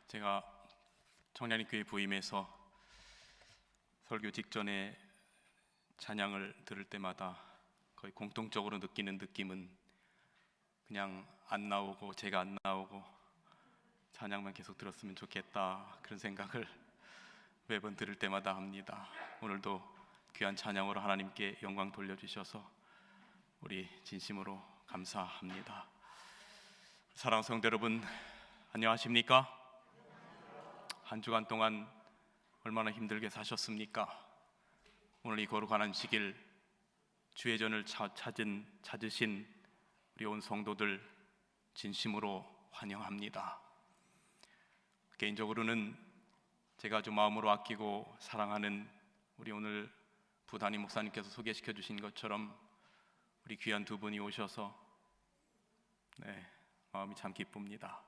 제가 청량리교회 부임해서 설교 직전에 찬양을 들을 때마다 거의 공통적으로 느끼는 느낌은 그냥 안 나오고 제가 안 나오고 찬양만 계속 들었으면 좋겠다, 그런 생각을 매번 들을 때마다 합니다. 오늘도 귀한 찬양으로 하나님께 영광 돌려주셔서 우리 진심으로 감사합니다. 사랑하는 성도 여러분, 안녕하십니까? 한 주간 동안 얼마나 힘들게 사셨습니까? 오늘 이 거룩한 안식일 주의 전을 찾으신 우리 온 성도들 진심으로 환영합니다. 개인적으로는 제가 아주 마음으로 아끼고 사랑하는 우리 오늘 부단임 목사님께서 소개시켜 주신 것처럼 우리 귀한 두 분이 오셔서 마음이 참 기쁩니다.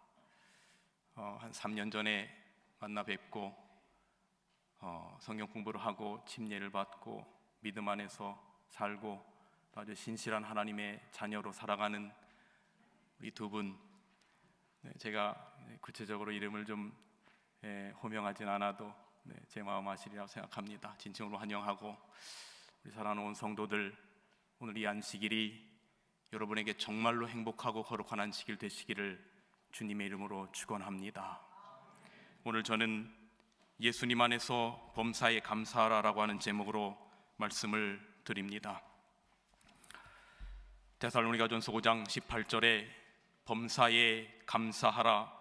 한 3년 전에 만나 뵙고 성경 공부를 하고 침례를 받고 믿음 안에서 살고 아주 신실한 하나님의 자녀로 살아가는 우리 두 분, 제가 구체적으로 이름을 좀 호명하진 않아도 제 마음 아시리라고 생각합니다. 진심으로 환영하고, 우리 사랑하는 온 성도들, 오늘 이 안식일이 여러분에게 정말로 행복하고 거룩한 안식일 되시기를 주님의 이름으로 축원합니다. 오늘 저는 예수님 안에서 범사에 감사하라라고 하는 제목으로 말씀을 드립니다. 데살로니가전서 5장 18절에 범사에 감사하라,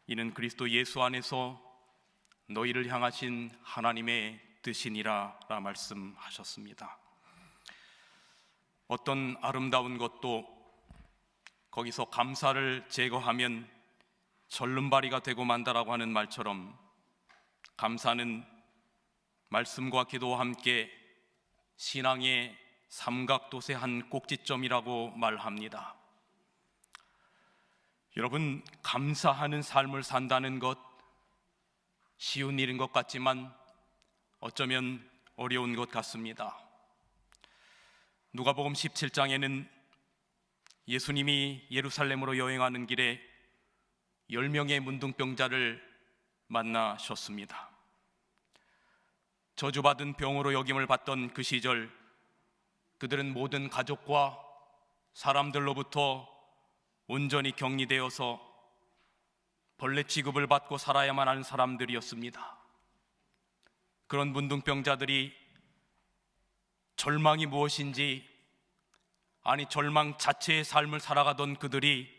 이는 그리스도 예수 안에서 너희를 향하신 하나님의 뜻이니라 라 말씀하셨습니다. 어떤 아름다운 것도 거기서 감사를 제거하면 절름발이가 되고 만다라고 하는 말처럼, 감사는 말씀과 기도와 함께 신앙의 삼각도세 한 꼭지점이라고 말합니다. 여러분, 감사하는 삶을 산다는 것 쉬운 일인 것 같지만 어쩌면 어려운 것 같습니다. 누가복음 17장에는 예수님이 예루살렘으로 여행하는 길에 10명의 문둥병자를 만나셨습니다. 저주받은 병으로 여김을 받던 그 시절, 그들은 모든 가족과 사람들로부터 온전히 격리되어서 벌레 취급을 받고 살아야만 하는 사람들이었습니다. 그런 문둥병자들이 절망이 무엇인지, 아니 절망 자체의 삶을 살아가던 그들이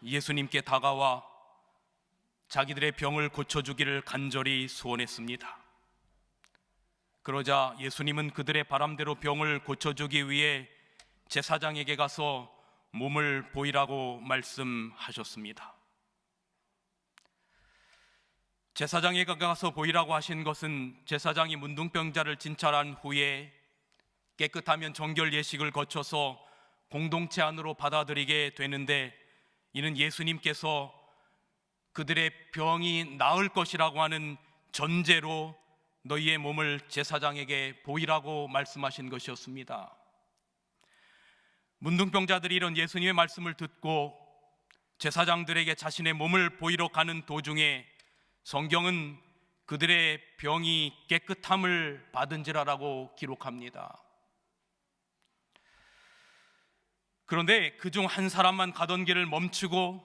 예수님께 다가와 자기들의 병을 고쳐주기를 간절히 소원했습니다. 그러자 예수님은 그들의 바람대로 병을 고쳐주기 위해 제사장에게 가서 몸을 보이라고 말씀하셨습니다. 제사장에게 가서 보이라고 하신 것은 제사장이 문둥병자를 진찰한 후에 깨끗하면 정결 예식을 거쳐서 공동체 안으로 받아들이게 되는데, 이는 예수님께서 그들의 병이 나을 것이라고 하는 전제로 너희의 몸을 제사장에게 보이라고 말씀하신 것이었습니다. 문둥병자들이 이런 예수님의 말씀을 듣고 제사장들에게 자신의 몸을 보이러 가는 도중에 성경은 그들의 병이 깨끗함을 받은지라라고 기록합니다. 그런데 그중 한 사람만 가던 길을 멈추고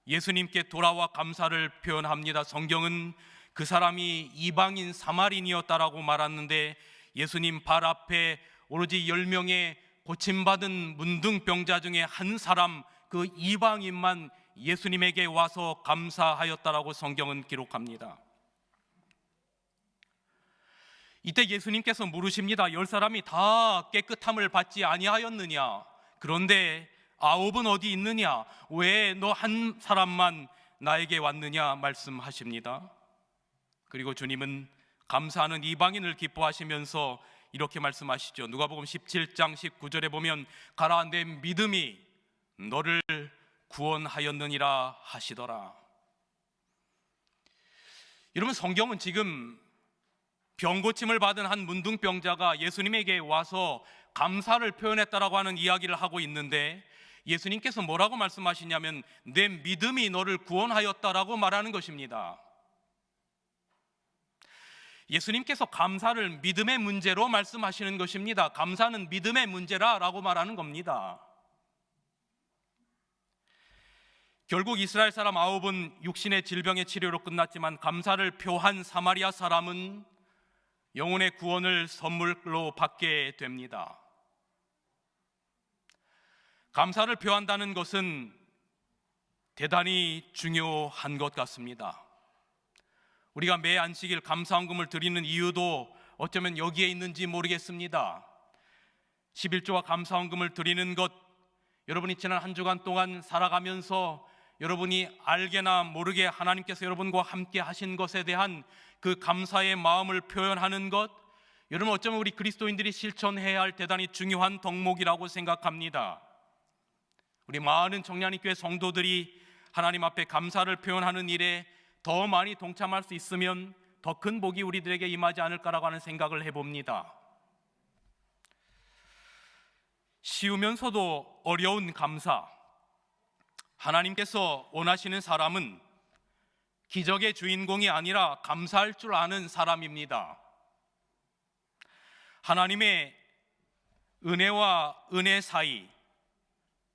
예수님께 돌아와 감사를 표현합니다. 성경은 그 사람이 이방인 사마리인이었다라고 말하는데, 예수님 발 앞에 오로지 10명의 고침받은 문둥병자 중에 한 사람, 그 이방인만 예수님에게 와서 감사하였다라고 성경은 기록합니다. 이때 예수님께서 물으십니다. 10사람이 다 깨끗함을 받지 아니하였느냐? 그런데 9은 어디 있느냐? 왜 너 한 사람만 나에게 왔느냐? 말씀하십니다. 그리고 주님은 감사하는 이방인을 기뻐하시면서 이렇게 말씀하시죠. 누가복음 17장 19절에 보면 가라, 내 믿음이 너를 구원하였느니라 하시더라. 여러분, 성경은 지금 병고침을 받은 한 문둥병자가 예수님에게 와서 감사를 표현했다라고 하는 이야기를 하고 있는데, 예수님께서 뭐라고 말씀하시냐면 내 믿음이 너를 구원하였다라고 말하는 것입니다. 예수님께서 감사를 믿음의 문제로 말씀하시는 것입니다. 감사는 믿음의 문제라라고 말하는 겁니다. 결국 이스라엘 사람 9은 육신의 질병의 치료로 끝났지만 감사를 표한 사마리아 사람은 영혼의 구원을 선물로 받게 됩니다. 감사를 표한다는 것은 대단히 중요한 것 같습니다. 우리가 매 안식일 감사헌금을 드리는 이유도 어쩌면 여기에 있는지 모르겠습니다. 11조와 감사헌금을 드리는 것, 여러분이 지난 한 주간 동안 살아가면서 여러분이 알게나 모르게 하나님께서 여러분과 함께 하신 것에 대한 그 감사의 마음을 표현하는 것, 여러분 어쩌면 우리 그리스도인들이 실천해야 할 대단히 중요한 덕목이라고 생각합니다. 우리 많은 청량리교회 성도들이 하나님 앞에 감사를 표현하는 일에 더 많이 동참할 수 있으면 더 큰 복이 우리들에게 임하지 않을까라고 하는 생각을 해봅니다. 쉬우면서도 어려운 감사, 하나님께서 원하시는 사람은 기적의 주인공이 아니라 감사할 줄 아는 사람입니다. 하나님의 은혜와 은혜 사이,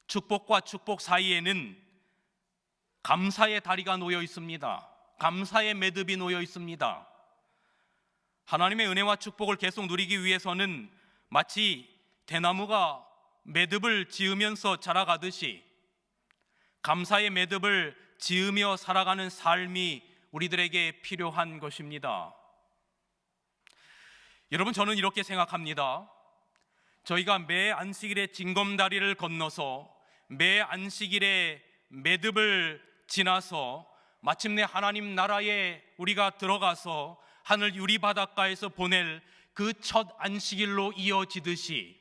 축복과 축복 사이에는 감사의 다리가 놓여 있습니다. 감사의 매듭이 놓여 있습니다. 하나님의 은혜와 축복을 계속 누리기 위해서는 마치 대나무가 매듭을 지으면서 자라가듯이 감사의 매듭을 지으며 살아가는 삶이 우리들에게 필요한 것입니다. 여러분, 저는 이렇게 생각합니다. 저희가 매 안식일에 징검다리를 건너서 매 안식일에 매듭을 지나서 마침내 하나님 나라에 우리가 들어가서 하늘 유리 바닷가에서 보낼 그 첫 안식일로 이어지듯이,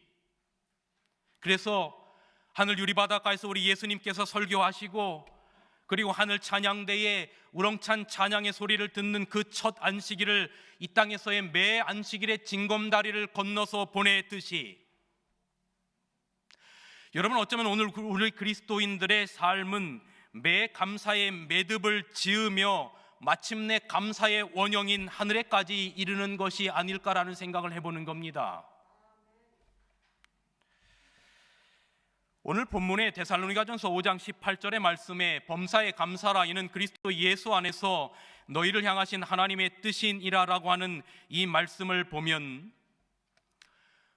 그래서 하늘 유리 바닷가에서 우리 예수님께서 설교하시고 그리고 하늘 찬양대에 우렁찬 찬양의 소리를 듣는 그 첫 안식일을 이 땅에서의 매 안식일의 징검다리를 건너서 보내듯이, 여러분 어쩌면 오늘 우리 그리스도인들의 삶은 매 감사의 매듭을 지으며 마침내 감사의 원형인 하늘에까지 이르는 것이 아닐까라는 생각을 해보는 겁니다. 오늘 본문의 데살로니가전서 5장 18절의 말씀에 범사에 감사라, 이는 그리스도 예수 안에서 너희를 향하신 하나님의 뜻이니라라고 하는 이 말씀을 보면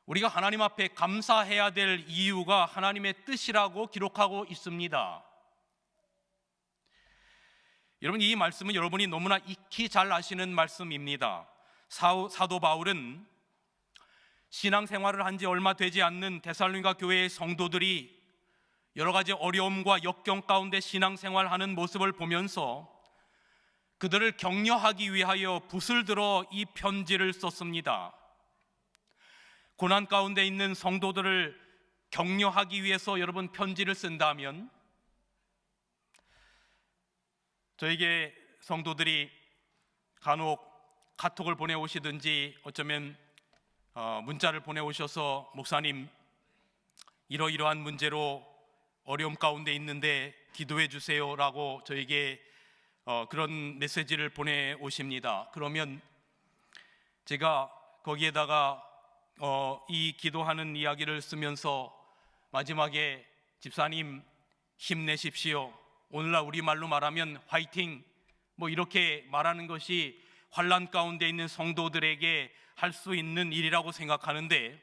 우리가 하나님 앞에 감사해야 될 이유가 하나님의 뜻이라고 기록하고 있습니다. 여러분, 이 말씀은 여러분이 너무나 익히 잘 아시는 말씀입니다. 사도 바울은 신앙생활을 한 지 얼마 되지 않는 데살로니가 교회의 성도들이 여러 가지 어려움과 역경 가운데 신앙생활하는 모습을 보면서 그들을 격려하기 위하여 붓을 들어 이 편지를 썼습니다. 고난 가운데 있는 성도들을 격려하기 위해서 여러분 편지를 쓴다면, 저에게 성도들이 간혹 카톡을 보내오시든지 어쩌면 문자를 보내오셔서 목사님 이러이러한 문제로 어려움 가운데 있는데 기도해 주세요라고 저에게 그런 메시지를 보내오십니다. 그러면 제가 거기에다가 이 기도하는 이야기를 쓰면서 마지막에 집사님 힘내십시오, 오늘날 우리말로 말하면 화이팅, 뭐 이렇게 말하는 것이 환난 가운데 있는 성도들에게 할 수 있는 일이라고 생각하는데,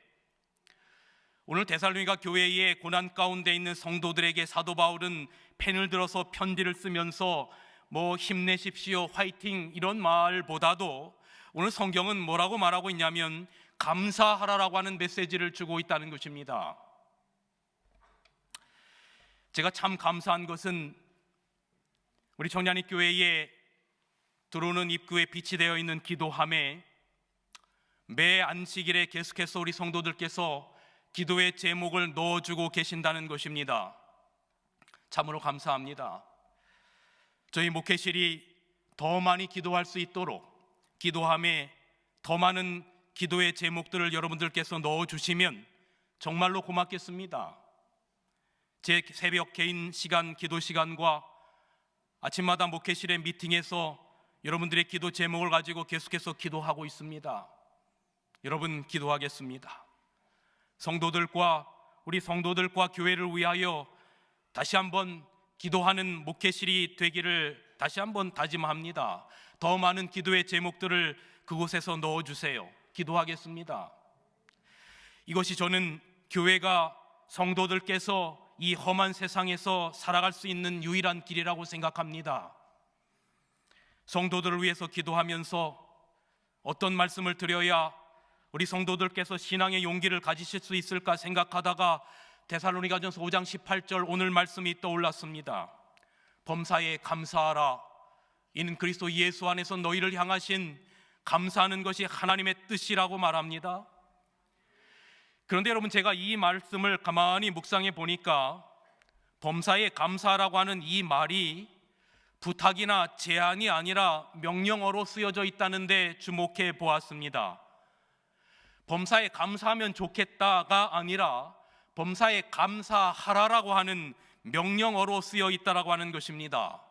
오늘 데살로니가 교회의 고난 가운데 있는 성도들에게 사도 바울은 펜을 들어서 편지를 쓰면서 뭐 힘내십시오, 화이팅 이런 말보다도 오늘 성경은 뭐라고 말하고 있냐면 감사하라라고 하는 메시지를 주고 있다는 것입니다. 제가 참 감사한 것은 우리 청량리 교회에 들어오는 입구에 빛이 되어 있는 기도함에 매 안식일에 계속해서 우리 성도들께서 기도의 제목을 넣어주고 계신다는 것입니다. 참으로 감사합니다. 저희 목회실이 더 많이 기도할 수 있도록 기도함에 더 많은 기도의 제목들을 여러분들께서 넣어주시면 정말로 고맙겠습니다. 제 새벽 개인 시간, 기도 시간과 아침마다 목회실의 미팅에서 여러분들의 기도 제목을 가지고 계속해서 기도하고 있습니다. 여러분, 기도하겠습니다. 우리 성도들과 교회를 위하여 다시 한번 기도하는 목회실이 되기를 다시 한번 다짐합니다. 더 많은 기도의 제목들을 그곳에서 넣어주세요. 기도하겠습니다. 이것이 저는 교회가 성도들께서 이 험한 세상에서 살아갈 수 있는 유일한 길이라고 생각합니다. 성도들을 위해서 기도하면서 어떤 말씀을 드려야 우리 성도들께서 신앙의 용기를 가지실 수 있을까 생각하다가 데살로니가전서 5장 18절 오늘 말씀이 떠올랐습니다. 범사에 감사하라. 이는 그리스도 예수 안에서 너희를 향하신 감사하는 것이 하나님의 뜻이라고 말합니다. 그런데 여러분, 제가 이 말씀을 가만히 묵상해 보니까 범사에 감사하라고 하는 이 말이 부탁이나 제안이 아니라 명령어로 쓰여져 있다는 데 주목해 보았습니다. 범사에 감사하면 좋겠다가 아니라 범사에 감사하라라고 하는 명령어로 쓰여 있다라고 하는 것입니다.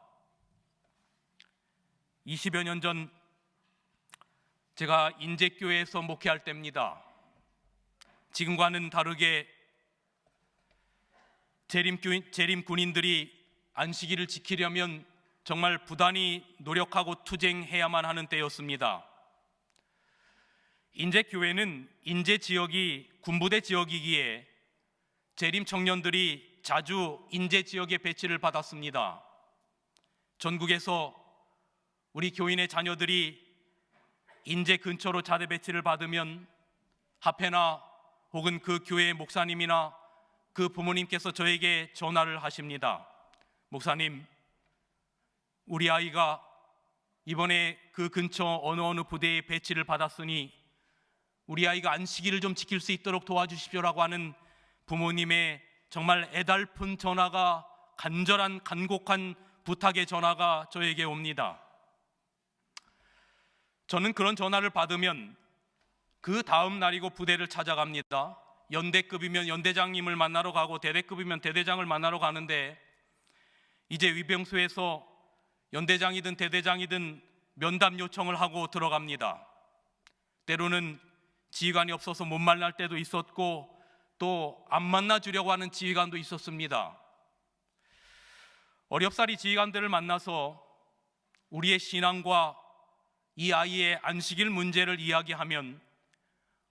20여 년 전 제가 인제교회에서 목회할 때입니다. 지금과는 다르게 재림 군인들이 안식일을 지키려면 정말 부단히 노력하고 투쟁해야만 하는 때였습니다. 인제교회는 인제 지역이 군부대 지역이기에 재림 청년들이 자주 인제 지역에 배치를 받았습니다. 전국에서 우리 교인의 자녀들이 인제 근처로 자대 배치를 받으면 합회나 혹은 그 교회의 목사님이나 그 부모님께서 저에게 전화를 하십니다. 목사님, 우리 아이가 이번에 그 근처 어느 부대에 배치를 받았으니 우리 아이가 안식일을 좀 지킬 수 있도록 도와주십시오라고 하는 부모님의 정말 애달픈 전화가, 간절한 간곡한 부탁의 전화가 저에게 옵니다. 저는 그런 전화를 받으면 그 다음 날이고 부대를 찾아갑니다. 연대급이면 연대장님을 만나러 가고 대대급이면 대대장을 만나러 가는데 이제 위병소에서 연대장이든 대대장이든 면담 요청을 하고 들어갑니다. 때로는 지휘관이 없어서 못 만날 때도 있었고 또 안 만나 주려고 하는 지휘관도 있었습니다. 어렵사리 지휘관들을 만나서 우리의 신앙과 이 아이의 안식일 문제를 이야기하면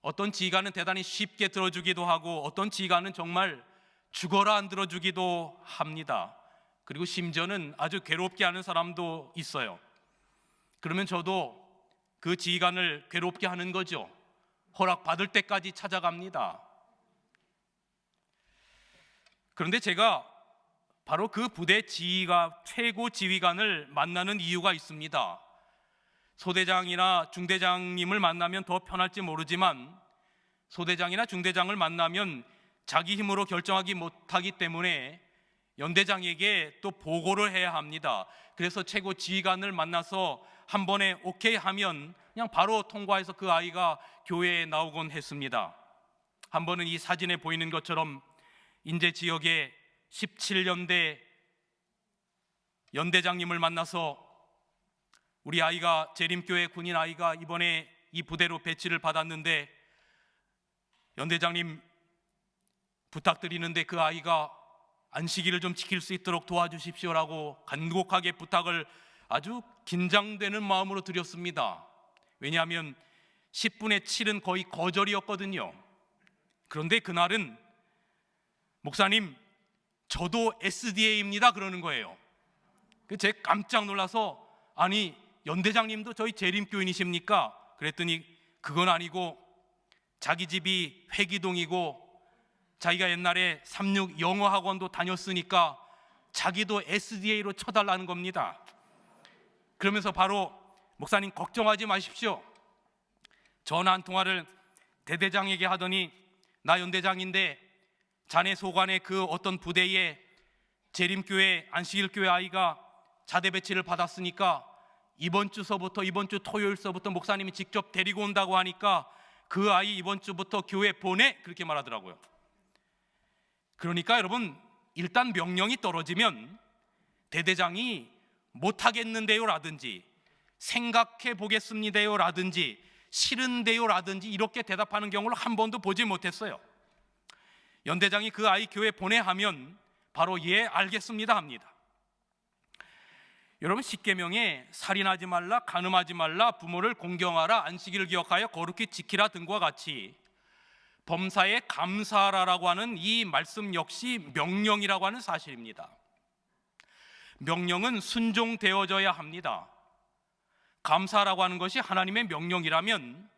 어떤 지휘관은 대단히 쉽게 들어주기도 하고 어떤 지휘관은 정말 죽어라 안 들어주기도 합니다. 그리고 심지어는 아주 괴롭게 하는 사람도 있어요. 그러면 저도 그 지휘관을 괴롭게 하는 거죠. 허락받을 때까지 찾아갑니다. 그런데 제가 바로 그 부대 최고 지휘관을 만나는 이유가 있습니다. 소대장이나 중대장님을 만나면 더 편할지 모르지만 소대장이나 중대장을 만나면 자기 힘으로 결정하기 못하기 때문에 연대장에게 또 보고를 해야 합니다. 그래서 최고 지휘관을 만나서 한 번에 오케이 하면 그냥 바로 통과해서 그 아이가 교회에 나오곤 했습니다. 한 번은 이 사진에 보이는 것처럼 인제 지역의 17년대 연대장님을 만나서 우리 아이가 재림교회 군인 아이가 이번에 이 부대로 배치를 받았는데 연대장님 부탁드리는데 그 아이가 안식일을 좀 지킬 수 있도록 도와주십시오라고 간곡하게 부탁을 아주 긴장되는 마음으로 드렸습니다. 왜냐하면 10분의 7은 거의 거절이었거든요. 그런데 그날은 목사님, 저도 SDA입니다 그러는 거예요. 제가 깜짝 놀라서 아니 연대장님도 저희 재림교인이십니까? 그랬더니 그건 아니고 자기 집이 회기동이고 자기가 옛날에 36 영어학원도 다녔으니까 자기도 SDA로 쳐달라는 겁니다. 그러면서 바로 목사님 걱정하지 마십시오. 전화 한 통화를 대대장에게 하더니 나 연대장인데 자네 소관의 그 어떤 부대에 재림교회 안식일교회 아이가 자대 배치를 받았으니까 이번 주 토요일서부터 목사님이 직접 데리고 온다고 하니까 그 아이 이번 주부터 교회 보내 그렇게 말하더라고요. 그러니까 여러분 일단 명령이 떨어지면 대대장이 못하겠는데요 라든지 생각해 보겠습니다요 라든지 싫은데요 라든지 이렇게 대답하는 경우를 한 번도 보지 못했어요. 연대장이 그 아이 교회 보내 하면 바로 예 알겠습니다 합니다. 여러분, 십계명에 살인하지 말라, 간음하지 말라, 부모를 공경하라, 안식일을 기억하여 거룩히 지키라 등과 같이 범사에 감사하라라고 하는 이 말씀 역시 명령이라고 하는 사실입니다. 명령은 순종되어져야 합니다. 감사라고 하는 것이 하나님의 명령이라면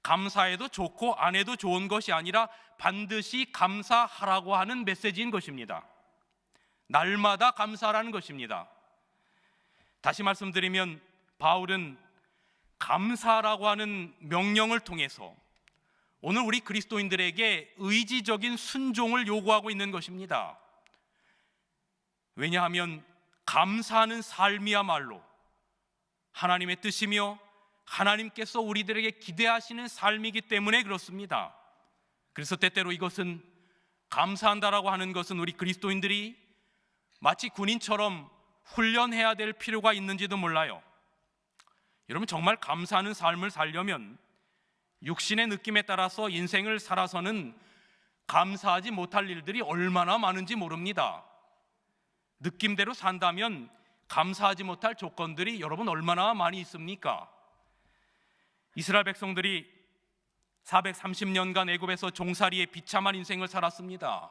감사해도 좋고 안 해도 좋은 것이 아니라 반드시 감사하라고 하는 메시지인 것입니다. 날마다 감사하라는 것입니다. 다시 말씀드리면 바울은 감사라고 하는 명령을 통해서 오늘 우리 그리스도인들에게 의지적인 순종을 요구하고 있는 것입니다. 왜냐하면 감사하는 삶이야말로 하나님의 뜻이며 하나님께서 우리들에게 기대하시는 삶이기 때문에 그렇습니다. 그래서 때때로 이것은 감사한다라고 하는 것은 우리 그리스도인들이 마치 군인처럼 훈련해야 될 필요가 있는지도 몰라요. 여러분, 정말 감사하는 삶을 살려면 육신의 느낌에 따라서 인생을 살아서는 감사하지 못할 일들이 얼마나 많은지 모릅니다. 느낌대로 산다면 감사하지 못할 조건들이 여러분 얼마나 많이 있습니까? 이스라엘 백성들이 430년간 애굽에서 종살이의 비참한 인생을 살았습니다.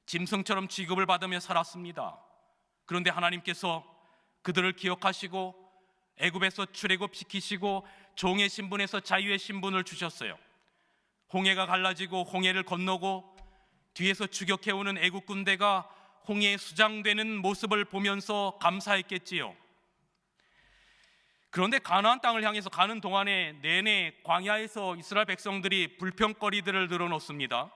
짐승처럼 취급을 받으며 살았습니다. 그런데 하나님께서 그들을 기억하시고 애굽에서 출애굽시키시고 종의 신분에서 자유의 신분을 주셨어요. 홍해가 갈라지고 홍해를 건너고 뒤에서 추격해오는 애굽 군대가 홍해에 수장되는 모습을 보면서 감사했겠지요. 그런데 가나안 땅을 향해서 가는 동안에 내내 광야에서 이스라엘 백성들이 불평거리들을 늘어놓습니다.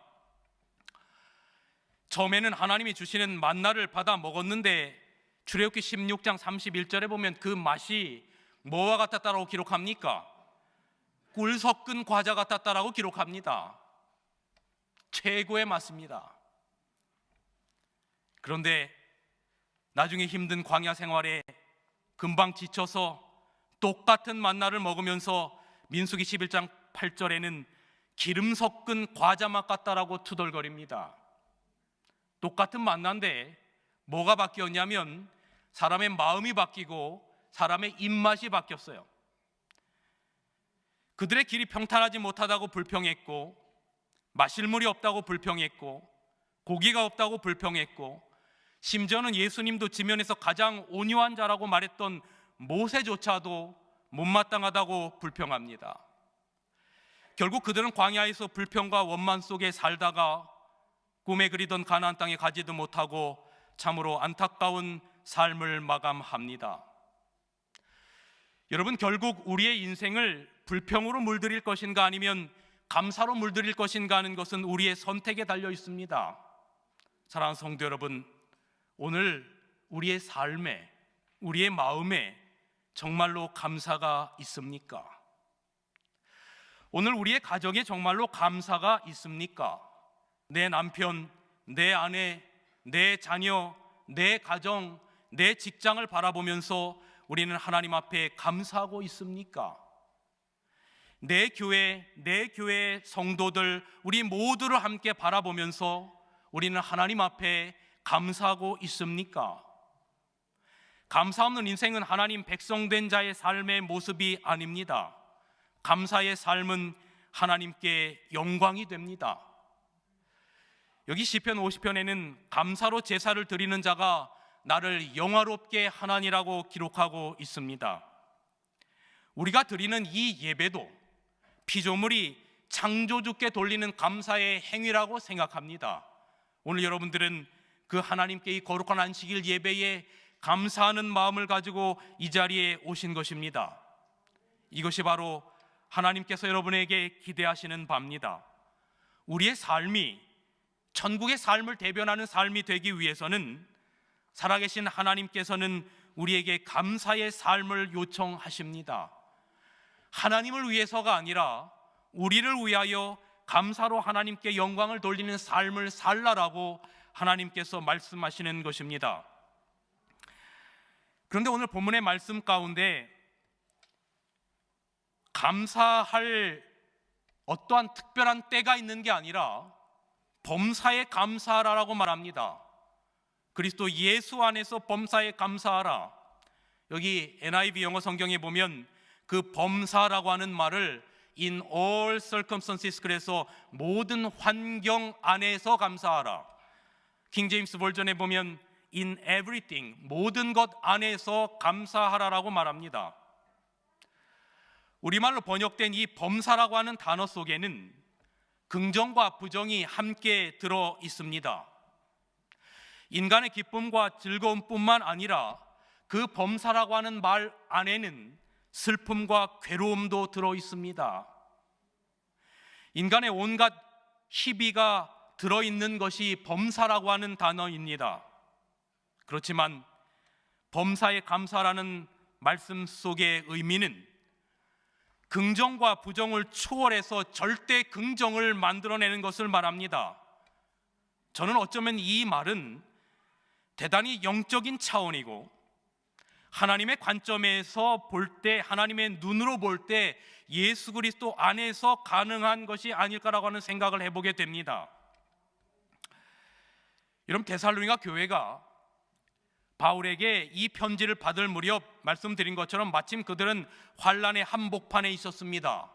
처음에는 하나님이 주시는 만나를 받아 먹었는데 출애굽기 16장 31절에 보면 그 맛이 뭐와 같았다라고 기록합니까? 꿀 섞은 과자 같았다라고 기록합니다. 최고의 맛입니다. 그런데 나중에 힘든 광야 생활에 금방 지쳐서 똑같은 만나를 먹으면서 민수기 11장 8절에는 기름 섞은 과자 맛 같다라고 투덜거립니다. 똑같은 만나인데 뭐가 바뀌었냐면 사람의 마음이 바뀌고 사람의 입맛이 바뀌었어요. 그들의 길이 평탄하지 못하다고 불평했고, 마실 물이 없다고 불평했고, 고기가 없다고 불평했고, 심지어는 예수님도 지면에서 가장 온유한 자라고 말했던 모세조차도 못마땅하다고 불평합니다. 결국 그들은 광야에서 불평과 원만 속에 살다가 꿈에 그리던 가나안 땅에 가지도 못하고 참으로 안타까운 삶을 마감합니다. 여러분, 결국 우리의 인생을 불평으로 물들일 것인가 아니면 감사로 물들일 것인가 하는 것은 우리의 선택에 달려 있습니다. 사랑하는 성도 여러분, 오늘 우리의 삶에, 우리의 마음에 정말로 감사가 있습니까? 오늘 우리의 가정에 정말로 감사가 있습니까? 내 남편, 내 아내, 내 자녀, 내 가정, 내 직장을 바라보면서 우리는 하나님 앞에 감사하고 있습니까? 내 교회 성도들, 우리 모두를 함께 바라보면서 우리는 하나님 앞에 감사하고 있습니까? 감사 없는 인생은 하나님 백성된 자의 삶의 모습이 아닙니다. 감사의 삶은 하나님께 영광이 됩니다. 여기 시편 50편에는 감사로 제사를 드리는 자가 나를 영화롭게 하나니라고 기록하고 있습니다. 우리가 드리는 이 예배도 피조물이 창조주께 돌리는 감사의 행위라고 생각합니다. 오늘 여러분들은 그 하나님께 이 거룩한 안식일 예배에 감사하는 마음을 가지고 이 자리에 오신 것입니다. 이것이 바로 하나님께서 여러분에게 기대하시는 바입니다. 우리의 삶이 천국의 삶을 대변하는 삶이 되기 위해서는 살아계신 하나님께서는 우리에게 감사의 삶을 요청하십니다. 하나님을 위해서가 아니라 우리를 위하여 감사로 하나님께 영광을 돌리는 삶을 살라라고 하나님께서 말씀하시는 것입니다. 그런데 오늘 본문의 말씀 가운데 감사할 어떠한 특별한 때가 있는 게 아니라 범사에 감사하라라고 말합니다. 그리스도 예수 안에서 범사에 감사하라. 여기 NIV 영어 성경에 보면 그 범사라고 하는 말을 in all circumstances, 그래서 모든 환경 안에서 감사하라. 킹 제임스 버전에 보면 in everything, 모든 것 안에서 감사하라라고 말합니다. 우리말로 번역된 이 범사라고 하는 단어 속에는 긍정과 부정이 함께 들어 있습니다. 인간의 기쁨과 즐거움뿐만 아니라 그 범사라고 하는 말 안에는 슬픔과 괴로움도 들어 있습니다. 인간의 온갖 희비가 들어있는 것이 범사라고 하는 단어입니다. 그렇지만 범사에 감사라는 말씀 속의 의미는 긍정과 부정을 초월해서 절대 긍정을 만들어내는 것을 말합니다. 저는 어쩌면 이 말은 대단히 영적인 차원이고 하나님의 관점에서 볼 때, 하나님의 눈으로 볼 때 예수 그리스도 안에서 가능한 것이 아닐까라고 하는 생각을 해보게 됩니다. 여러분, 데살로니가 교회가 바울에게 이 편지를 받을 무렵 말씀드린 것처럼 마침 그들은 환난의 한복판에 있었습니다.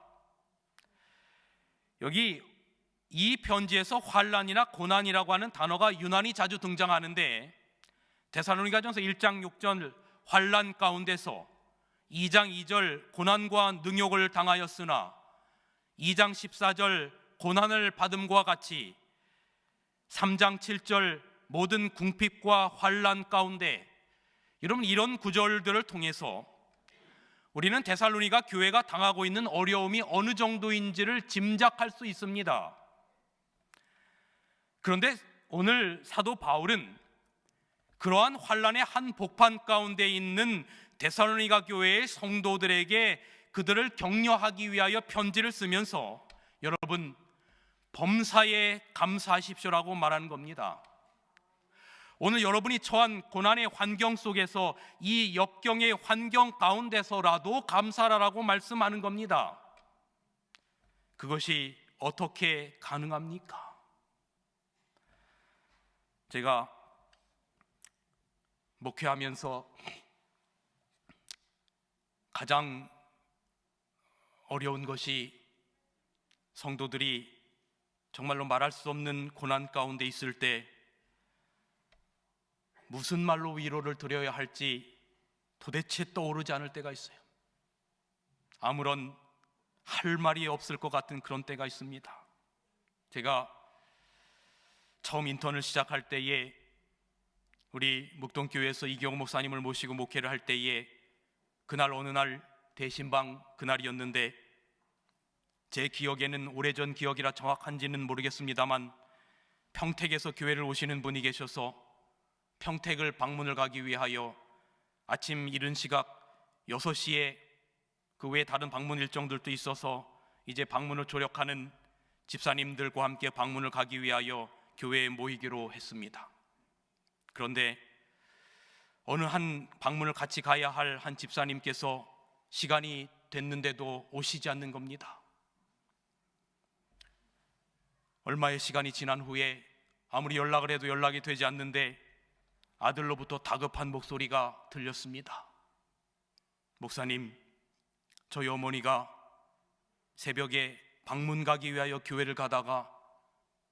여기 이 편지에서 환난이나 고난이라고 하는 단어가 유난히 자주 등장하는데, 데살로니가전서 1장 6절 환난 가운데서 2장 2절 고난과 능욕을 당하였으나 2장 14절 고난을 받음과 같이 3장 7절 모든 궁핍과 환난 가운데, 여러분, 이런 구절들을 통해서 우리는 데살로니가 교회가 당하고 있는 어려움이 어느 정도인지를 짐작할 수 있습니다. 그런데 오늘 사도 바울은 그러한 환난의 한복판 가운데 있는 데살로니가 교회의 성도들에게 그들을 격려하기 위하여 편지를 쓰면서 여러분, 범사에 감사하십시오라고 말하는 겁니다. 오늘 여러분이 처한 고난의 환경 속에서, 이 역경의 환경 가운데서라도 감사하라고 말씀하는 겁니다. 그것이 어떻게 가능합니까? 제가 목회하면서 가장 어려운 것이 성도들이 정말로 말할 수 없는 고난 가운데 있을 때 무슨 말로 위로를 드려야 할지 도대체 떠오르지 않을 때가 있어요. 아무런 할 말이 없을 것 같은 그런 때가 있습니다. 제가 처음 인턴을 시작할 때에 우리 묵동교회에서 이경호 목사님을 모시고 목회를 할 때에 그날 어느 날 대신방 그날이었는데, 제 기억에는 오래전 기억이라 정확한지는 모르겠습니다만 평택에서 교회를 오시는 분이 계셔서 평택을 방문을 가기 위하여 아침 이른 시각 6시에 그 외에 다른 방문 일정들도 있어서 이제 방문을 조력하는 집사님들과 함께 방문을 가기 위하여 교회에 모이기로 했습니다. 그런데 어느 한 방문을 같이 가야 할 한 집사님께서 시간이 됐는데도 오시지 않는 겁니다. 얼마의 시간이 지난 후에 아무리 연락을 해도 연락이 되지 않는데 아들로부터 다급한 목소리가 들렸습니다. 목사님, 저희 어머니가 새벽에 방문 가기 위하여 교회를 가다가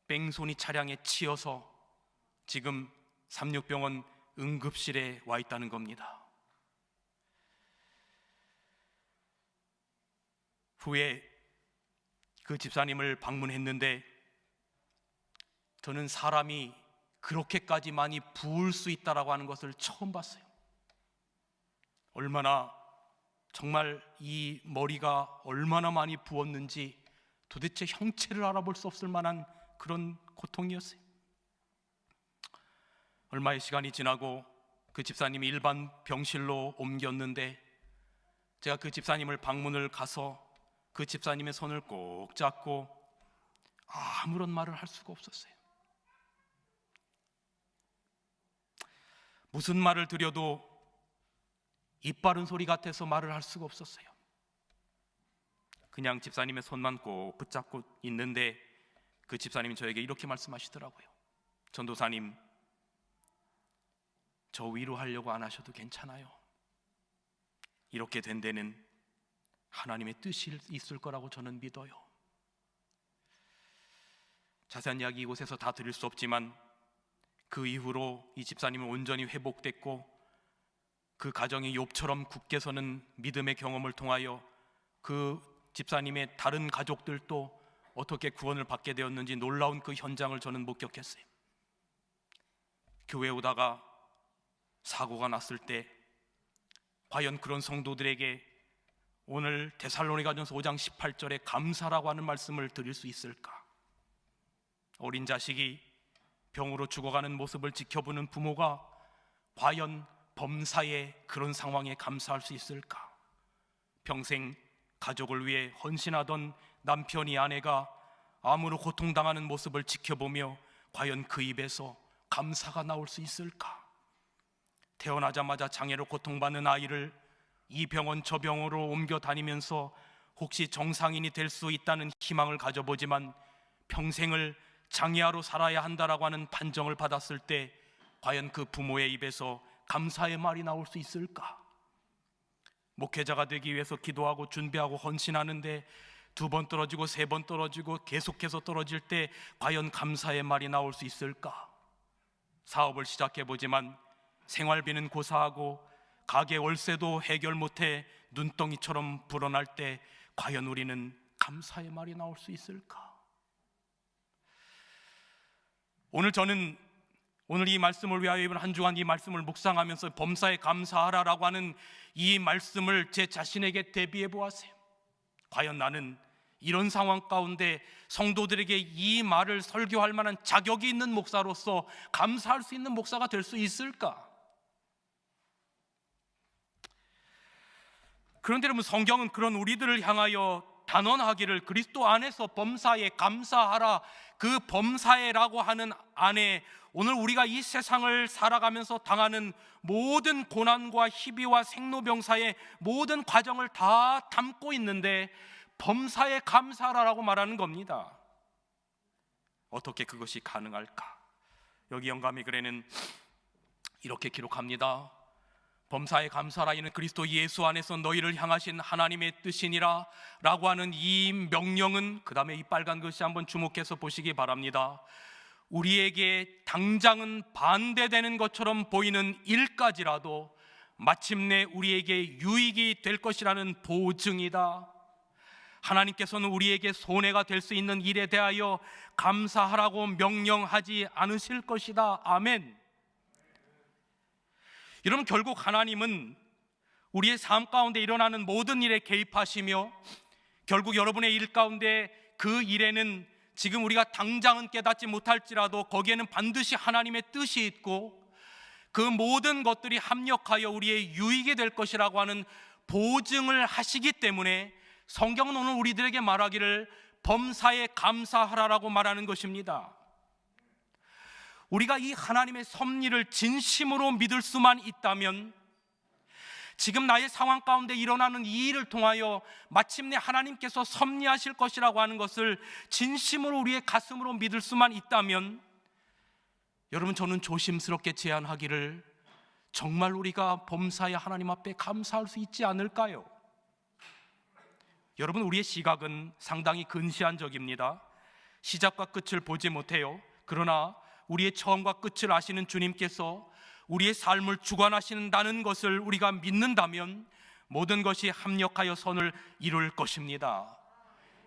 뺑소니 차량에 치여서 지금 삼육병원 응급실에 와 있다는 겁니다. 후에 그 집사님을 방문했는데 저는 사람이 그렇게까지 많이 부을 수 있다라고 하는 것을 처음 봤어요. 얼마나, 정말 이 머리가 얼마나 많이 부었는지 도대체 형체를 알아볼 수 없을 만한 그런 고통이었어요. 얼마의 시간이 지나고 그 집사님이 일반 병실로 옮겼는데 제가 그 집사님을 방문을 가서 그 집사님의 손을 꼭 잡고 아무런 말을 할 수가 없었어요. 무슨 말을 드려도 입 바른 소리 같아서 말을 할 수가 없었어요. 그냥 집사님의 손만 꼭 붙잡고 있는데 그 집사님이 저에게 이렇게 말씀하시더라고요. 전도사님, 저 위로하려고 안 하셔도 괜찮아요. 이렇게 된 데는 하나님의 뜻이 있을 거라고 저는 믿어요. 자세한 이야기 이곳에서 다 드릴 수 없지만 그 이후로 이 집사님은 온전히 회복됐고 그 가정이 욥처럼 굳게 서는 믿음의 경험을 통하여 그 집사님의 다른 가족들도 어떻게 구원을 받게 되었는지 놀라운 그 현장을 저는 목격했어요. 교회에 오다가 사고가 났을 때 과연 그런 성도들에게 오늘 데살로니가전서 5장 18절에 감사라고 하는 말씀을 드릴 수 있을까? 어린 자식이 병으로 죽어가는 모습을 지켜보는 부모가 과연 범사에 그런 상황에 감사할 수 있을까? 평생 가족을 위해 헌신하던 남편이 아내가 암으로 고통당하는 모습을 지켜보며 과연 그 입에서 감사가 나올 수 있을까? 태어나자마자 장애로 고통받는 아이를 이 병원 저 병원으로 옮겨 다니면서 혹시 정상인이 될 수 있다는 희망을 가져보지만 평생을 장애아로 살아야 한다라고 하는 판정을 받았을 때 과연 그 부모의 입에서 감사의 말이 나올 수 있을까? 목회자가 되기 위해서 기도하고 준비하고 헌신하는데 2번 떨어지고 3번 떨어지고 계속해서 떨어질 때 과연 감사의 말이 나올 수 있을까? 사업을 시작해보지만 생활비는 고사하고 가게 월세도 해결 못해 눈덩이처럼 불어날 때 과연 우리는 감사의 말이 나올 수 있을까? 오늘 저는 이 말씀을 위하여 이번 한 주간 이 말씀을 묵상하면서 범사에 감사하라라고 하는 이 말씀을 제 자신에게 대비해 보았어요. 과연 나는 이런 상황 가운데 성도들에게 이 말을 설교할 만한 자격이 있는 목사로서 감사할 수 있는 목사가 될 수 있을까? 그런데 여러분, 성경은 그런 우리들을 향하여 단언하기를 그리스도 안에서 범사에 감사하라, 그 범사에라고 하는 안에 오늘 우리가 이 세상을 살아가면서 당하는 모든 고난과 희비와 생로병사의 모든 과정을 다 담고 있는데 범사에 감사하라고 말하는 겁니다. 어떻게 그것이 가능할까? 여기 영감의 글에는 이렇게 기록합니다. 범사에 감사하라, 이는 그리스도 예수 안에서 너희를 향하신 하나님의 뜻이니라 라고 하는 이 명령은, 그 다음에 이 빨간 글씨 한번 주목해서 보시기 바랍니다. 우리에게 당장은 반대되는 것처럼 보이는 일까지라도 마침내 우리에게 유익이 될 것이라는 보증이다. 하나님께서는 우리에게 손해가 될 수 있는 일에 대하여 감사하라고 명령하지 않으실 것이다. 아멘. 여러분, 결국 하나님은 우리의 삶 가운데 일어나는 모든 일에 개입하시며 결국 여러분의 일 가운데 그 일에는 지금 우리가 당장은 깨닫지 못할지라도 거기에는 반드시 하나님의 뜻이 있고 그 모든 것들이 합력하여 우리의 유익이 될 것이라고 하는 보증을 하시기 때문에 성경은 오늘 우리들에게 말하기를 범사에 감사하라라고 말하는 것입니다. 우리가 이 하나님의 섭리를 진심으로 믿을 수만 있다면 지금 나의 상황 가운데 일어나는 이 일을 통하여 마침내 하나님께서 섭리하실 것이라고 하는 것을 진심으로 우리의 가슴으로 믿을 수만 있다면, 여러분, 저는 조심스럽게 제안하기를 정말 우리가 범사에 하나님 앞에 감사할 수 있지 않을까요? 여러분, 우리의 시각은 상당히 근시안적입니다. 시작과 끝을 보지 못해요. 그러나 우리의 처음과 끝을 아시는 주님께서 우리의 삶을 주관하신다는 것을 우리가 믿는다면 모든 것이 합력하여 선을 이룰 것입니다.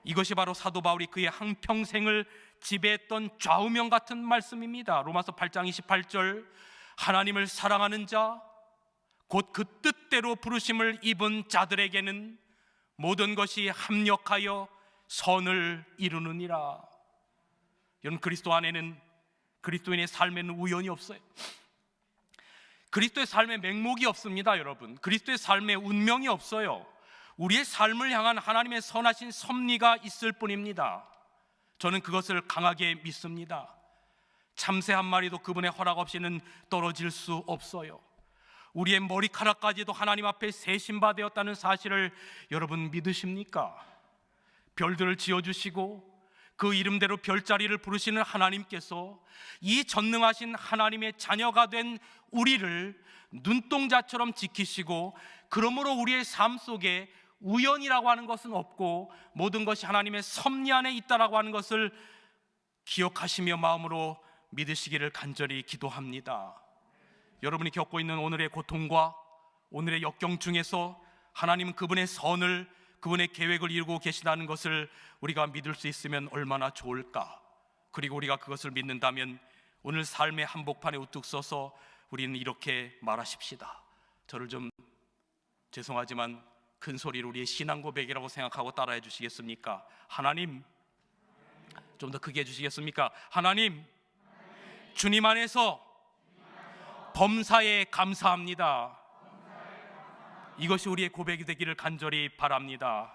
이것이 바로 사도 바울이 그의 한평생을 지배했던 좌우명 같은 말씀입니다. 로마서 8장 28절, 하나님을 사랑하는 자 곧 그 뜻대로 부르심을 입은 자들에게는 모든 것이 합력하여 선을 이루느니라. 여러분, 그리스도 안에는, 그리스도인의 삶에는 우연이 없어요. 그리스도의 삶에 맹목이 없습니다. 여러분, 그리스도의 삶에 운명이 없어요. 우리의 삶을 향한 하나님의 선하신 섭리가 있을 뿐입니다. 저는 그것을 강하게 믿습니다. 참새 한 마리도 그분의 허락 없이는 떨어질 수 없어요. 우리의 머리카락까지도 하나님 앞에 세심받았다는 사실을 여러분 믿으십니까? 별들을 지어주시고 그 이름대로 별자리를 부르시는 하나님께서 이 전능하신 하나님의 자녀가 된 우리를 눈동자처럼 지키시고, 그러므로 우리의 삶 속에 우연이라고 하는 것은 없고 모든 것이 하나님의 섭리 안에 있다라고 하는 것을 기억하시며 마음으로 믿으시기를 간절히 기도합니다. 여러분이 겪고 있는 오늘의 고통과 오늘의 역경 중에서 하나님은 그분의 선을, 그분의 계획을 이루고 계시다는 것을 우리가 믿을 수 있으면 얼마나 좋을까. 그리고 우리가 그것을 믿는다면 오늘 삶의 한복판에 우뚝 서서 우리는 이렇게 말하십시다. 저를 좀 죄송하지만 큰 소리로 우리의 신앙 고백이라고 생각하고 따라해 주시겠습니까? 하나님, 좀 더 크게 해주시겠습니까? 하나님, 주님 안에서 범사에 감사합니다. 이것이 우리의 고백이 되기를 간절히 바랍니다.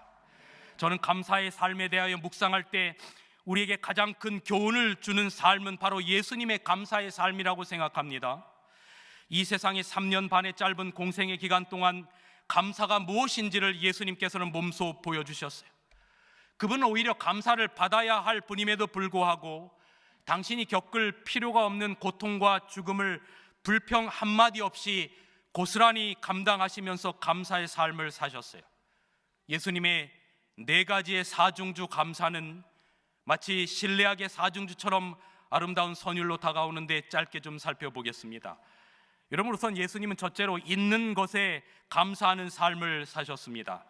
저는 감사의 삶에 대하여 묵상할 때 우리에게 가장 큰 교훈을 주는 삶은 바로 예수님의 감사의 삶이라고 생각합니다. 이 세상의 3년 반의 짧은 공생의 기간 동안 감사가 무엇인지를 예수님께서는 몸소 보여주셨어요. 그분은 오히려 감사를 받아야 할 분임에도 불구하고 당신이 겪을 필요가 없는 고통과 죽음을 불평 한마디 없이 고스란히 감당하시면서 감사의 삶을 사셨어요. 예수님의 4가지의 사중주 감사는 마치 신뢰하게 사중주처럼 아름다운 선율로 다가오는데 짧게 좀 살펴보겠습니다. 여러분, 우선 예수님은 첫째로 있는 것에 감사하는 삶을 사셨습니다.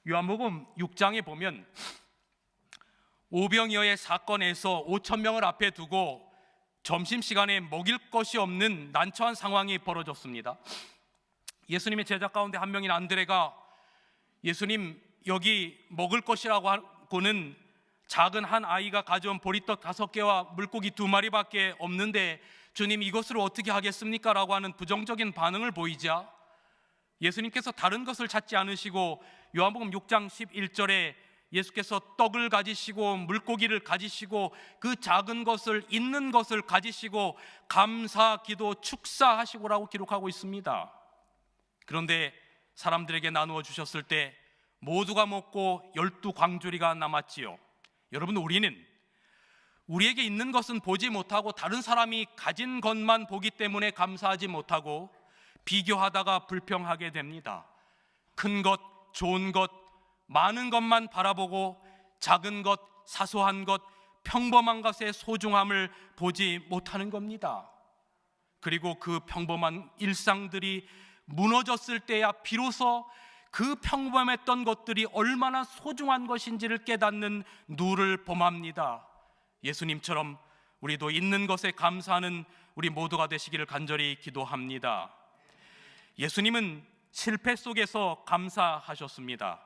요한복음 6장에 보면 오병이어의 사건에서 5,000명을 앞에 두고 점심시간에 먹일 것이 없는 난처한 상황이 벌어졌습니다. 예수님의 제자 가운데 한 명인 안드레가 예수님, 여기 먹을 것이라고 하고는 작은 한 아이가 가져온 보리떡 5개와 물고기 2마리밖에 없는데 주님, 이것을 어떻게 하겠습니까? 라고 하는 부정적인 반응을 보이자 예수님께서 다른 것을 찾지 않으시고 요한복음 6장 11절에 예수께서 떡을 가지시고 물고기를 가지시고 그 작은 것을, 있는 것을 가지시고 감사, 기도, 축사하시고라고 기록하고 있습니다. 그런데 사람들에게 나누어 주셨을 때 모두가 먹고 12광주리가 남았지요. 여러분, 우리는 우리에게 있는 것은 보지 못하고 다른 사람이 가진 것만 보기 때문에 감사하지 못하고 비교하다가 불평하게 됩니다. 큰 것, 좋은 것, 많은 것만 바라보고 작은 것, 사소한 것, 평범한 것의 소중함을 보지 못하는 겁니다. 그리고 그 평범한 일상들이 무너졌을 때야 비로소 그 평범했던 것들이 얼마나 소중한 것인지를 깨닫는 누를 범합니다. 예수님처럼 우리도 있는 것에 감사하는 우리 모두가 되시기를 간절히 기도합니다. 예수님은 실패 속에서 감사하셨습니다.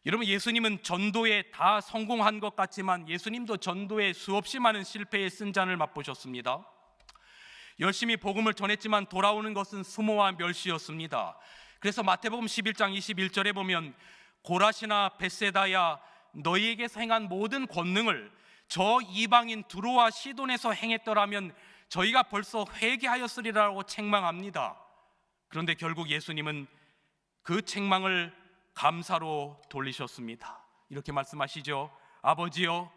여러분, 예수님은 전도에 다 성공한 것 같지만 예수님도 전도에 수없이 많은 실패의 쓴잔을 맛보셨습니다. 열심히 복음을 전했지만 돌아오는 것은 수모와 멸시였습니다. 그래서 마태복음 11장 21절에 보면 고라시나 벳세다야, 너희에게서 행한 모든 권능을 저 이방인 두로와 시돈에서 행했더라면 저희가 벌써 회개하였으리라고 책망합니다. 그런데 결국 예수님은 그 책망을 감사로 돌리셨습니다. 이렇게 말씀하시죠. 아버지여,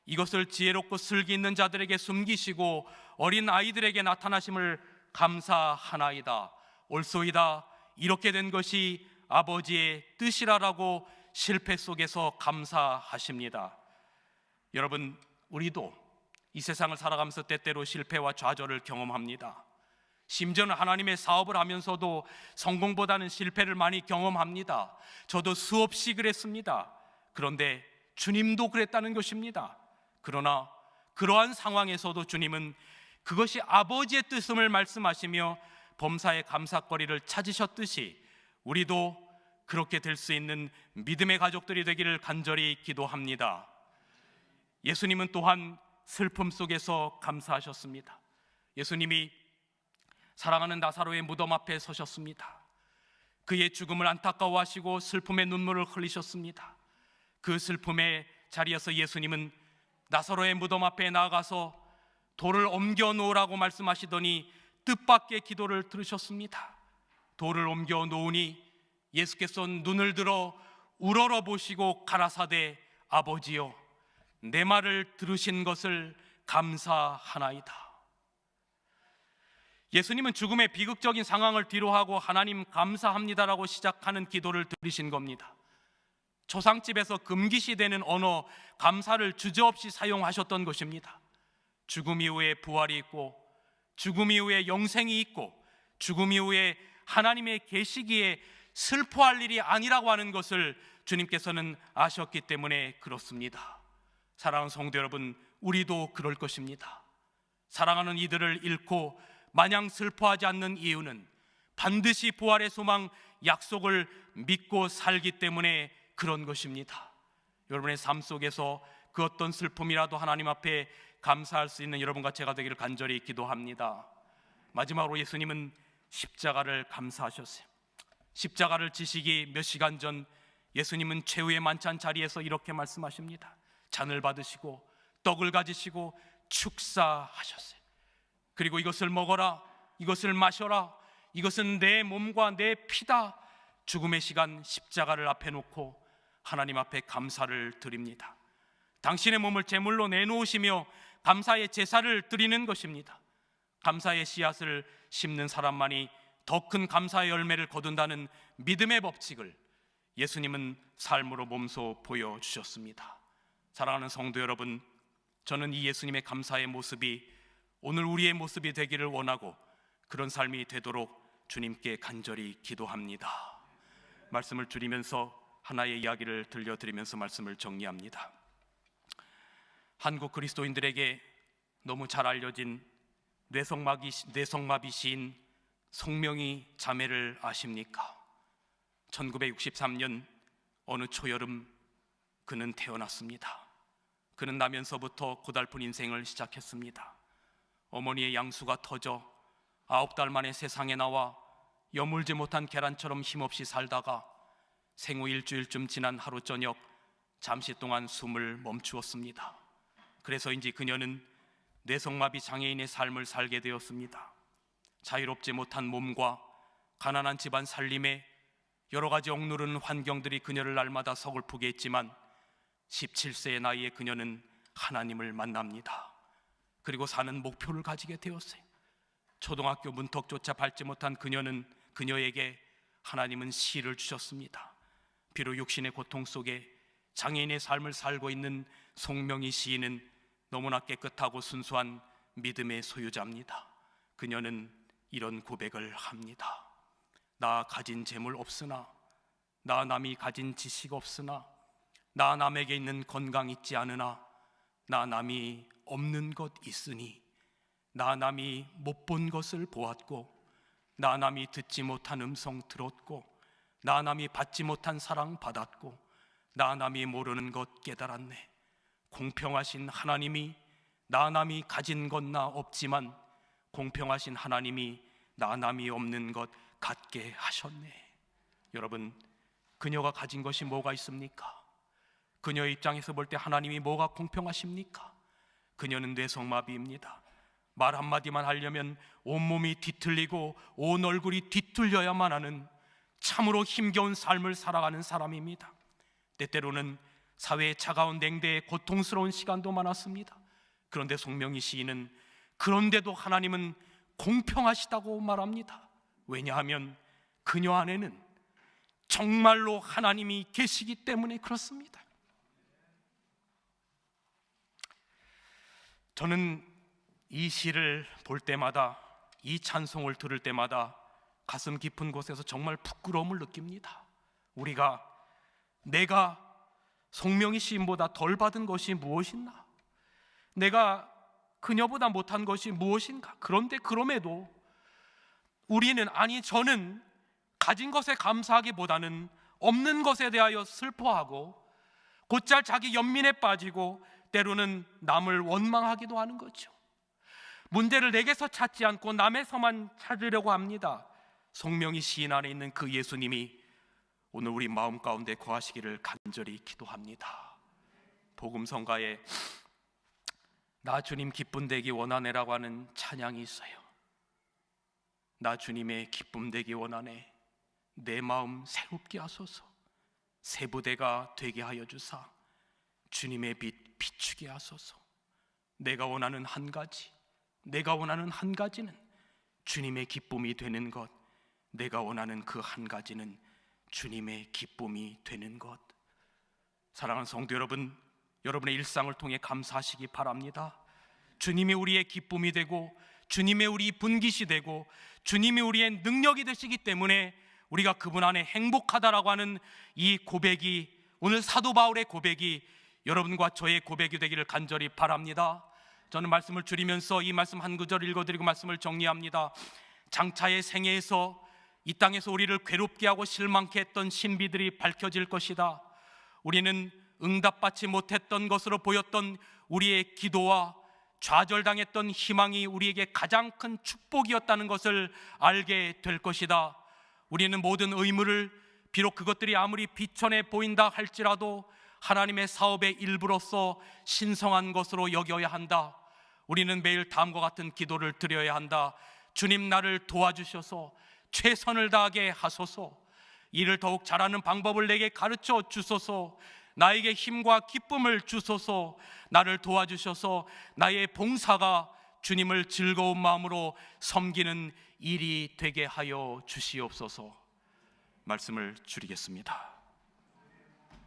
이것을 지혜롭고 슬기 있는 자들에게 숨기시고 어린 아이들에게 나타나심을 감사하나이다. 옳소이다. 이렇게 된 것이 아버지의 뜻이라라고 실패 속에서 감사하십니다. 여러분, 우리도 이 세상을 살아가면서 때때로 실패와 좌절을 경험합니다. 심지어는 하나님의 사업을 하면서도 성공보다는 실패를 많이 경험합니다. 저도 수없이 그랬습니다. 그런데 주님도 그랬다는 것입니다. 그러나 그러한 상황에서도 주님은 그것이 아버지의 뜻임을 말씀하시며 범사의 감사거리를 찾으셨듯이 우리도 그렇게 될 수 있는 믿음의 가족들이 되기를 간절히 기도합니다. 예수님은 또한 슬픔 속에서 감사하셨습니다. 예수님이 사랑하는 나사로의 무덤 앞에 서셨습니다. 그의 죽음을 안타까워하시고 슬픔의 눈물을 흘리셨습니다. 그 슬픔의 자리에서 예수님은 나사로의 무덤 앞에 나아가서 돌을 옮겨 놓으라고 말씀하시더니 뜻밖의 기도를 들으셨습니다. 돌을 옮겨 놓으니 예수께서 눈을 들어 우러러 보시고 가라사대 아버지여 내 말을 들으신 것을 감사하나이다. 예수님은 죽음의 비극적인 상황을 뒤로하고 하나님 감사합니다라고 시작하는 기도를 드리신 겁니다. 초상집에서 금기시되는 언어 감사를 주저없이 사용하셨던 것입니다. 죽음 이후에 부활이 있고 죽음 이후에 영생이 있고 죽음 이후에 하나님의 계시기에 슬퍼할 일이 아니라고 하는 것을 주님께서는 아셨기 때문에 그렇습니다. 사랑하는 성도 여러분, 우리도 그럴 것입니다. 사랑하는 이들을 잃고 마냥 슬퍼하지 않는 이유는 반드시 부활의 소망 약속을 믿고 살기 때문에 그런 것입니다. 여러분의 삶 속에서 그 어떤 슬픔이라도 하나님 앞에 감사할 수 있는 여러분과 제가 되기를 간절히 기도합니다. 마지막으로 예수님은 십자가를 감사하셨어요. 십자가를 지시기 몇 시간 전 예수님은 최후의 만찬 자리에서 이렇게 말씀하십니다. 잔을 받으시고 떡을 가지시고 축사하셨어요. 그리고 이것을 먹어라, 이것을 마셔라, 이것은 내 몸과 내 피다. 죽음의 시간 십자가를 앞에 놓고 하나님 앞에 감사를 드립니다. 당신의 몸을 제물로 내놓으시며 감사의 제사를 드리는 것입니다. 감사의 씨앗을 심는 사람만이 더 큰 감사의 열매를 거둔다는 믿음의 법칙을 예수님은 삶으로 몸소 보여주셨습니다. 사랑하는 성도 여러분, 저는 이 예수님의 감사의 모습이 오늘 우리의 모습이 되기를 원하고 그런 삶이 되도록 주님께 간절히 기도합니다. 말씀을 줄이면서 하나의 이야기를 들려드리면서 말씀을 정리합니다. 한국 그리스도인들에게 너무 잘 알려진 뇌성마비 시인 송명희 자매를 아십니까? 1963년 어느 초여름 그는 태어났습니다. 그는 나면서부터 고달픈 인생을 시작했습니다. 어머니의 양수가 터져 9달 만에 세상에 나와 여물지 못한 계란처럼 힘없이 살다가 생후 일주일쯤 지난 하루 저녁 잠시 동안 숨을 멈추었습니다. 그래서인지 그녀는 뇌성마비 장애인의 삶을 살게 되었습니다. 자유롭지 못한 몸과 가난한 집안 살림에 여러 가지 억누르는 환경들이 그녀를 날마다 서글프게 했지만 17세의 나이에 그녀는 하나님을 만납니다. 그리고 사는 목표를 가지게 되었어요. 초등학교 문턱조차 밟지 못한 그녀에게 하나님은 시를 주셨습니다. 비록 육신의 고통 속에 장애인의 삶을 살고 있는 송명희 시인은 너무나 깨끗하고 순수한 믿음의 소유자입니다. 그녀는 이런 고백을 합니다. 나 가진 재물 없으나, 나 남이 가진 지식 없으나, 나 남에게 있는 건강 있지 않으나, 나 남이 없는 것 있으니, 나 남이 못 본 것을 보았고, 나 남이 듣지 못한 음성 들었고, 나 남이 받지 못한 사랑 받았고, 나 남이 모르는 것 깨달았네. 공평하신 하나님이 나 남이 가진 것 나 없지만 공평하신 하나님이 나 남이 없는 것 갖게 하셨네. 여러분, 그녀가 가진 것이 뭐가 있습니까? 그녀의 입장에서 볼 때 하나님이 뭐가 공평하십니까? 그녀는 뇌성마비입니다. 말 한마디만 하려면 온몸이 뒤틀리고 온 얼굴이 뒤틀려야만 하는 참으로 힘겨운 삶을 살아가는 사람입니다. 때때로는 사회의 차가운 냉대에 고통스러운 시간도 많았습니다. 그런데 송명희 시인은 그런데도 하나님은 공평하시다고 말합니다. 왜냐하면 그녀 안에는 정말로 하나님이 계시기 때문에 그렇습니다. 저는 이 시를 볼 때마다, 이 찬송을 들을 때마다 가슴 깊은 곳에서 정말 부끄러움을 느낍니다. 내가 송명희 시인보다 덜 받은 것이 무엇이나, 내가 그녀보다 못한 것이 무엇인가. 그런데 그럼에도 저는 가진 것에 감사하기보다는 없는 것에 대하여 슬퍼하고 곧잘 자기 연민에 빠지고 때로는 남을 원망하기도 하는 거죠. 문제를 내게서 찾지 않고 남에서만 찾으려고 합니다. 송명희 시인 안에 있는 그 예수님이 오늘 우리 마음 가운데 거하시기를 간절히 기도합니다. 복음성가에 나 주님 기쁨 되기 원하네라고 하는 찬양이 있어요. 나 주님의 기쁨 되기 원하네. 내 마음 새롭게 하소서. 새 부대가 되게 하여 주사 주님의 빛 비추게 하소서. 내가 원하는 한 가지는 주님의 기쁨이 되는 것. 내가 원하는 그 한 가지는 주님의 기쁨이 되는 것. 사랑하는 성도 여러분, 여러분의 일상을 통해 감사하시기 바랍니다. 주님이 우리의 기쁨이 되고 주님의 우리 분깃이 되고 주님이 우리의 능력이 되시기 때문에 우리가 그분 안에 행복하다라고 하는 이 고백이, 오늘 사도 바울의 고백이 여러분과 저의 고백이 되기를 간절히 바랍니다. 저는 말씀을 줄이면서 이 말씀 한 구절 읽어드리고 말씀을 정리합니다. 장차의 생애에서 이 땅에서 우리를 괴롭게 하고 실망케 했던 신비들이 밝혀질 것이다. 우리는 응답받지 못했던 것으로 보였던 우리의 기도와 좌절당했던 희망이 우리에게 가장 큰 축복이었다는 것을 알게 될 것이다. 우리는 모든 의무를, 비록 그것들이 아무리 비천해 보인다 할지라도 하나님의 사업의 일부로서 신성한 것으로 여겨야 한다. 우리는 매일 다음과 같은 기도를 드려야 한다. 주님, 나를 도와주셔서 최선을 다하게 하소서. 일을 더욱 잘하는 방법을 내게 가르쳐 주소서. 나에게 힘과 기쁨을 주소서. 나를 도와주셔서 나의 봉사가 주님을 즐거운 마음으로 섬기는 일이 되게 하여 주시옵소서. 말씀을 줄이겠습니다.